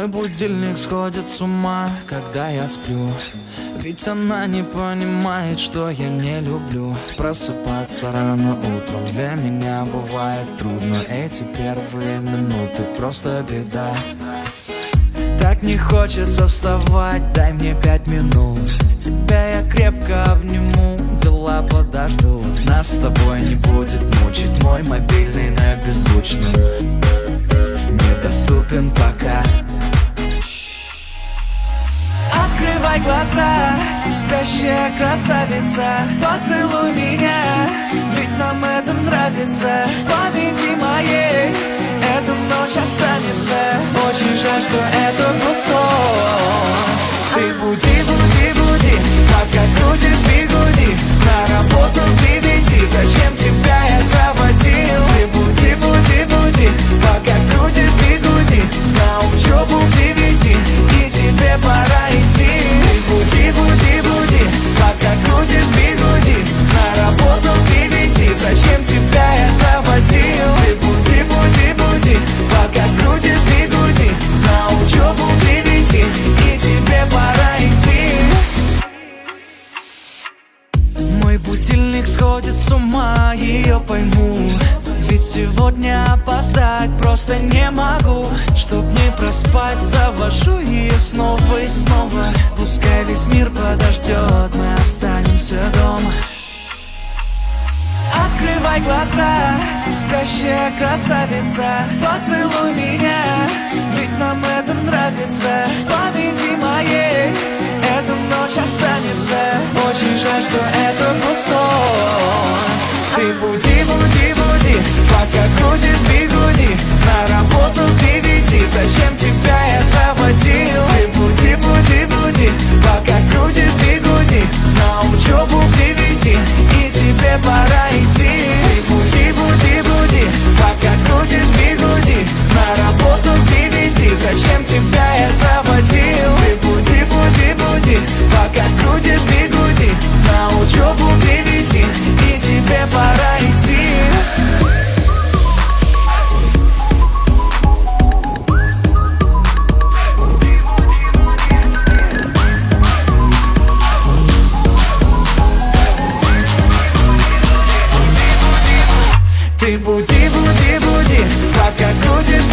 Мой будильник сходит с ума, когда я сплю. Ведь она не понимает, что я не люблю просыпаться рано утром. Для меня бывает трудно. Эти первые минуты просто беда. Так не хочется вставать, дай мне 5 минут. Тебя я крепко обниму, дела подождут. Нас с тобой не будет мучить мой мобильный на беззвучном. Недоступен пока. Открывай глаза, спящая красавица, поцелуй меня, ведь нам это нравится. Памяти моей эта ночь останется. Очень жаль, что это был сон. Ты буди, буди, буди, пока крутишь бигуди. На работу к 9, зачем тебя я заводил? Ты буди, буди, буди, пока крутишь бигуди. На учебу к 9, и тебе пора идти. Ты буди, буди, буди, пока крутишь бигуди. На работу к 9, зачем тебя я заводил? Ты буди, буди, буди, пока крутишь бигуди. На учебу к 9, и тебе пора идти. Мой будильник сходит с ума, ее пойму. Ведь сегодня опоздать просто не могу. Чтоб не проспать, завожу ее снова и снова. Пускай весь мир подождет, мы останемся дома. Открывай глаза, спящая красавица, поцелуй меня, ведь нам это нравится. Памяти моей эта ночь останется. Очень жаль, что это был сон. Ты буди, буди, буди, пока крутишь бигуди. На работу к 9, зачем тебя я заводил? Ты буди, буди, буди, пока крутишь бигуди. На учебу к 9, и тебе пора идти. Ты буди, буди, буди, пока крутишь бигуди. На работу к 9, зачем тебя я заводил? Ты буди, буди, буди, пока крутишь бигуди. На учебу к 9, и тебе пора идти. Ты буди, буди, буди, пока крутишь